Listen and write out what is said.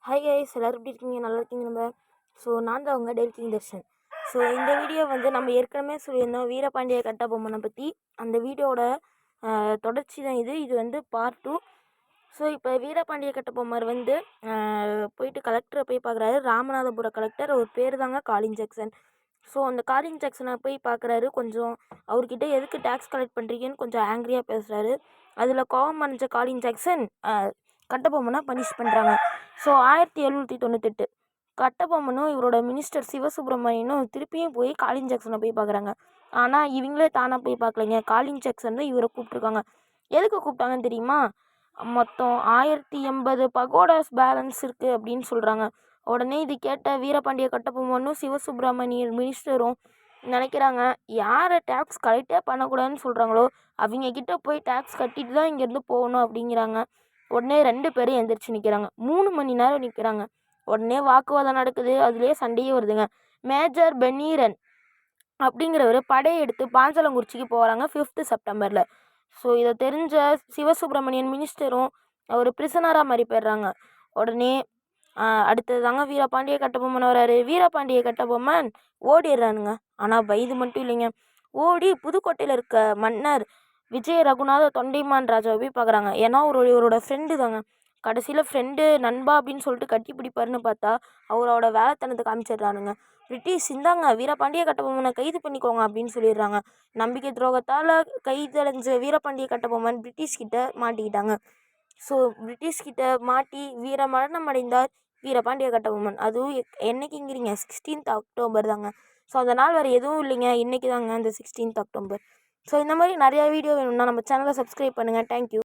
Hi guys, எல்லோரும் எப்படி இருக்கீங்க? நல்லா இருக்கீங்க நம்ம. ஸோ நான் தான் அவங்க டெல் கிங் தர்ஷன். ஸோ இந்த வீடியோ வந்து நம்ம ஏற்கனவே சொல்லியிருந்தோம் வீரபாண்டிய கட்டபொம்மனை பற்றி. அந்த வீடியோட தொடர்ச்சி தான் இது வந்து பார்ட் 2. ஸோ இப்போ வீரபாண்டிய கட்டபொம்மர் வந்து போயிட்டு கலெக்டரை போய் பார்க்குறாரு. ராமநாதபுர கலெக்டர், அவர் பேர் தாங்க காலின் ஜாக்சன். ஸோ அந்த காலின் ஜாக்சனை போய் பார்க்குறாரு. கொஞ்சம் அவர்கிட்ட எதுக்கு டேக்ஸ் கலெக்ட் பண்ணுறீங்கன்னு கொஞ்சம் ஆங்க்ரியாக பேசுகிறாரு. அதில் கோபம் அடைஞ்ச காலின் ஜாக்சன் கட்டபொம்மனை பனிஷ் பண்ணுறாங்க. ஸோ 1798 கட்டபொம்மனும் இவரோட மினிஸ்டர் சிவசுப்ரமணியனும் திருப்பியும் போய் காலின் ஜாக்சனை போய் பார்க்குறாங்க. ஆனால் இவங்களே தானாக போய் பார்க்கலைங்க. காலின் ஜாக்சன் தான் இவரை கூப்பிட்ருக்காங்க. எதுக்கு கூப்பிட்டாங்கன்னு தெரியுமா? மொத்தம் 1080 பகோடாஸ் பேலன்ஸ் இருக்குது அப்படின்னு சொல்கிறாங்க. உடனே இது கேட்ட வீரபாண்டிய கட்டபொம்மனும் சிவசுப்ரமணியன் மினிஸ்டரும் நினைக்கிறாங்க, யாரை டேக்ஸ் கலெக்டே பண்ணக்கூடாதுன்னு சொல்கிறாங்களோ அவங்க கிட்ட போய் டேக்ஸ் கட்டிட்டு தான் இங்கேருந்து போகணும் அப்படிங்கிறாங்க. உடனே 2 பேரும் எந்திரிச்சு நிற்கிறாங்க. 3 மணி நேரம் நிற்கிறாங்க. உடனே வாக்குவாதம் நடக்குது. அதுலேயே சண்டையே வருதுங்க. மேஜர் பென்னீரன் அப்படிங்கிறவர் படையெடுத்து பாஞ்சலங்குறிச்சிக்கு போகிறாங்க 5th செப்டம்பரில். ஸோ இதை தெரிஞ்ச சிவசுப்ரமணியன் மினிஸ்டரும் அவர் பிரிசனராக மாதிரி போயிடுறாங்க. உடனே அடுத்தது தாங்க வீரபாண்டிய கட்டபொம்மன் வராரு. வீரபாண்டிய கட்டபொம்மன் ஓடிடுறானுங்க. ஆனால் இது மட்டும் இல்லைங்க, ஓடி புதுக்கோட்டையில் இருக்க மன்னர் விஜய ரகுநாத தொண்டைமான் ராஜாவை போய் பார்க்குறாங்க. ஏன்னா இவரோட ஃப்ரெண்டு தாங்க. கடைசியில் ஃப்ரெண்டு நண்பா அப்படின்னு சொல்லிட்டு கட்டி பிடிப்பாருன்னு பார்த்தா அவரோட வேலைத்தனத்தை காமிச்சிடுறானுங்க. பிரிட்டிஷ் இந்தாங்க வீரபாண்டிய கட்டபொம்மனை கைது பண்ணிக்கோங்க அப்படின்னு சொல்லிடுறாங்க. நம்பிக்கை துரோகத்தால் கைதடைஞ்ச வீரபாண்டிய கட்டபொம்மன் பிரிட்டிஷ்கிட்ட மாட்டிக்கிட்டாங்க. ஸோ பிரிட்டிஷ்கிட்ட மாட்டி மரணம் அடைந்தார் வீரபாண்டிய கட்டபொம்மன். அதுவும் என்னைக்குங்கிறீங்க? 16th அக்டோபர் தாங்க. ஸோ அந்த நாள் வேறு எதுவும் இல்லைங்க, இன்றைக்கி தாங்க அந்த 16th அக்டோபர். ஸோ இந்த மாதிரி நிறையா வீடியோ வேணும்னா நம்ம சேனலை சப்ஸ்கிரைப் பண்ணுங்கள். தேங்க்யூ.